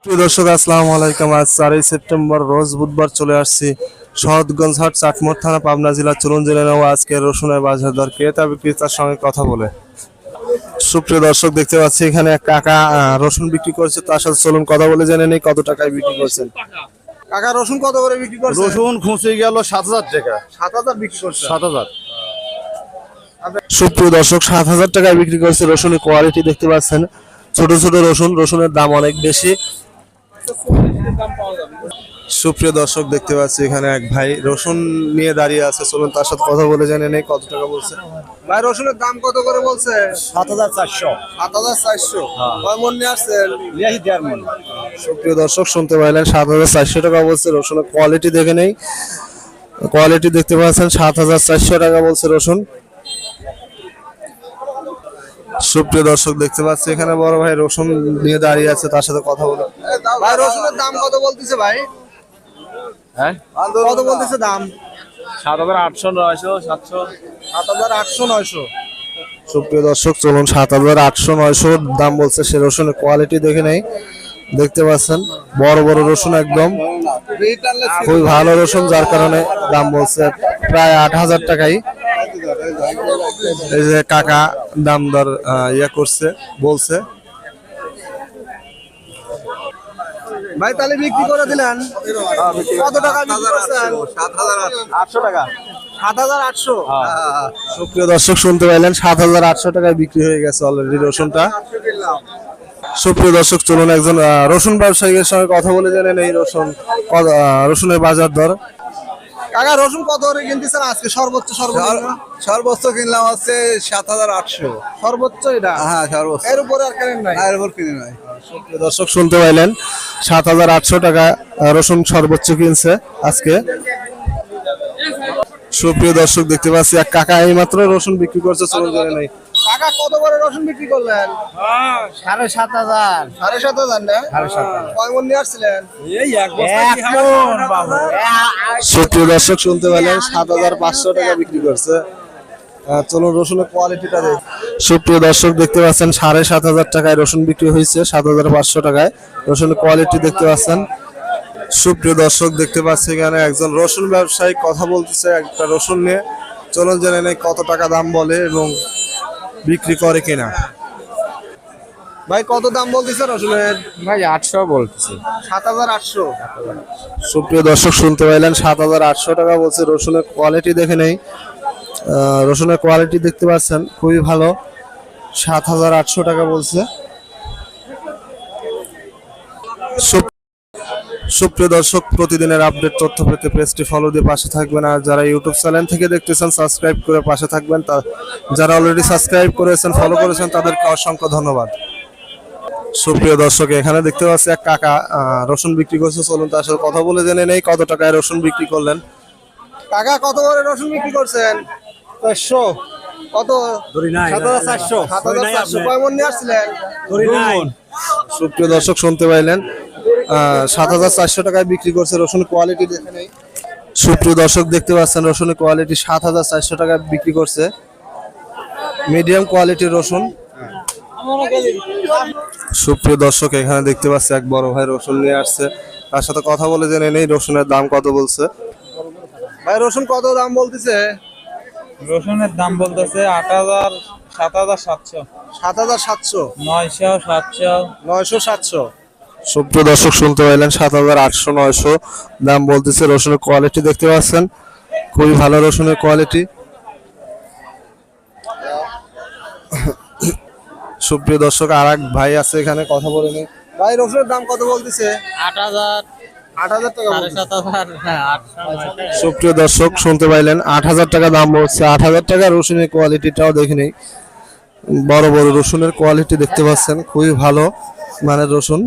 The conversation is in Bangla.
প্রিয় দর্শক আসসালামু আলাইকুম। আজ 4 সেপ্টেম্বর রোজ বুধবার চলে আসছি শহরগঞ্জ হাট, চাটমোহর থানা, পাবনা জেলা। চলুন জেনে নেব আজকে রসুনের বাজার দর, ক্রেতা বিক্রেতার সঙ্গে কথা বলে। সুপ্রিয় দর্শক, দেখতে পাচ্ছি এখানে এক কাকা রসুন বিক্রি করছে, তার সাথে চলুন কথা বলে জেনে নেই কত টাকায় বিক্রি করছেন। কাকা, রসুন কত করে বিক্রি করছেন? রসুন খুঁজে গেল 7,000 টাকা। 7,000 বিক্রি করছে। 7,000। সুপ্রিয় দর্শক, 7,000 টাকায় বিক্রি করছে। রসুনের কোয়ালিটি দেখতে পাচ্ছেন, ছোট ছোট রসুন, রসুনের দাম অনেক বেশি। সুপ্রিয় দর্শক, দেখতে পাচ্ছি এখানে এক ভাই রসুন নিয়ে দাঁড়িয়ে আছে, চলুন তার সাথে কথা বলে জেনে নেই কত টাকা বলছে। ভাই, রসুনের দাম কত করে বলছে? 7,400। 7,400। কয় মন নিয়ে আসছেন? লিয়াহি দেড় মণ। সুপ্রিয় দর্শক, শুনতে পাইলেন 7,400 টাকা বলছে। রসুনের কোয়ালিটি দেখে নেই, কোয়ালিটি দেখতে পাচ্ছেন, 7,400 টাকা বলছে রসুন। সুপ্রিয় দর্শক, দেখতে পাচ্ছি এখানে বড় ভাই রসুন নিয়ে দাঁড়িয়ে আছে, তার সাথে কথা বলে। ভাই, রসুনের দাম কত বলতেছে ভাই? হ্যাঁ, কত বলতেছে দাম? 7,800, 900, 700। 7,800, 900। সুপ্রিয় দর্শক, চলুন 7,800, 900 দাম বলছে সে রসুনের কোয়ালিটি দেখে নেই। দেখতে পাচ্ছেন বড় বড় রসুন, একদম খুবই ভালো রসুন, যার কারণে দাম বলছে প্রায় 8,000 টাকাই। এই যে কাকা দাম দর করছে, বলছে। ভাই, তাহলে বিক্রি করে দিলেন কত টাকা বিক্রি করছেন? 7,800 টাকা। 7,800। সুপ্রিয় দর্শক, শুনতে পাইলেন 7,800 টাকায় বিক্রি হয়ে গেছে অলরেডি রসুনটা। সুপ্রিয় দর্শক, চলুন একজন রসুন ব্যবসায়ীর সঙ্গে কথা বলে জানেন এই রসুনের বাজার দর। কাকা, রসুন কত করে কিনতেছেন আজকে? সর্বোচ্চ সর্বোচ্চ কিনলাম হচ্ছে 7,800। সর্বোচ্চ এটা? হ্যাঁ, সর্বোচ্চ। এর উপরে আর কেনেন নাই? এর উপর কিনে নাই। সুপ্রিয় দর্শক, শুনতে পাইলেন 7,800 টাকা রসুন সর্বোচ্চ কিনছে আজকে। সুপ্রিয় দর্শক, দেখতে পাচ্ছি এক কাকা এই মাত্র রসুন বিক্রি করছে, চলুন জেনে নাই। কাকা, কত করে রসুন বিক্রি করলেন? 7,500। 7,500 না? 7,500। কয় মণ নিয়ে আসছিলেন? এই এক মণ বাবু। সুপ্রিয় দর্শক, শুনতে পেলেন 7,500 টাকা বিক্রি করছে। চলুন রসুনের কোয়ালিটিটা দেখ। সুপ্রিয় দর্শক, দেখতে পাচ্ছেন 7,500 টাকায় রসুন বিক্রি হয়েছে, 7,500 টাকায় রসুনের কোয়ালিটি দেখতে পাচ্ছেন। সুপ্রিয় দর্শক, দেখতে পাচ্ছি এখানে একজন রসুন ব্যবসায়ী কথা বলতেছে একটা রসুন নিয়ে। চলুন জেনে নেই কত টাকা দাম বলে এবং বিক্রি করে কিনা। ভাই, কত দাম বলতেছে রসুনের? ভাই 800 বলতেছি। 7,800। সুপ্রিয় দর্শক, শুনতে পাইলেন 7,800 টাকা বলছে। রসুনের কোয়ালিটি দেখে নেই, রসুনের কোয়ালিটি দেখতে পাচ্ছেন খুবই ভালো। 7,800 টাকা বলছে। সুপ্রিয় দর্শক, প্রতিদিনের আপডেট তথ্য পেতে পেজটি ফলো দিয়ে পাশে থাকবেন। আর যারা ইউটিউব চ্যানেল থেকে দেখতেছেন সাবস্ক্রাইব করে পাশে থাকবেন। যারা অলরেডি সাবস্ক্রাইব করেছেন, ফলো করেছেন, তাদেরকে অসংখ্য ধন্যবাদ। সুপ্রিয় দর্শক, এখানে দেখতে পাচ্ছি এক কাকা রসুন বিক্রি করছে, চলুন তার সাথে কথা বলে জেনে নেই কত টাকায় রসুন বিক্রি করলেন। কাকা, কত করে রসুন বিক্রি করছেন? 500। কত? 7,400। 7,400। কয় মণ নিয়ে আসছিলেন? 2 মণ। সুপ্রিয় দর্শক, শুনতে পাইলেন 7,400 টাকায় বিক্রি করছে। রসুনের কোয়ালিটি দেখে নেই। সুপ্রিয় দর্শক, দেখতে পাচ্ছেন রসুনের কোয়ালিটি 7,400 টাকায় বিক্রি করছে। মিডিয়াম কোয়ালিটির রসুন। সুপ্রিয় দর্শক, এখানে দেখতে পাচ্ছি এক বড় ভাই রসুন নিয়ে আসছে, তার সাথে কথা বলে জেনে নেই রসুনের দাম কত বলছে। ভাই, রসুন কত দাম বলতেছে? রসুনের দাম বলতেছে 8,000, 7,700, 7,700, 900, 700। 900, 700। সুপ্রিয় দর্শক, শুনতে পাইলেন 7,800, 900 দাম বলতেছে। রসুনের কোয়ালিটি দেখতে পাচ্ছেন খুবই ভালো রসুনের কোয়ালিটি। সুপ্রিয় দর্শক, আর এক ভাই আছে এখানে, কথা বলে নেই। ভাই, রসুনের দাম কত বলতেছে? 8,000, 8,000 টাকা বলতেছে। 7,500, 800। সুপ্রিয় দর্শক, শুনতে পাইলেন 8,000 টাকা দাম বলছে। 8,000 টাকা রসুনের কোয়ালিটিটাও দেখে নেই। বড় বড় রসুনের কোয়ালিটি দেখতে পাচ্ছেন, খুবই ভালো মানের রসুন।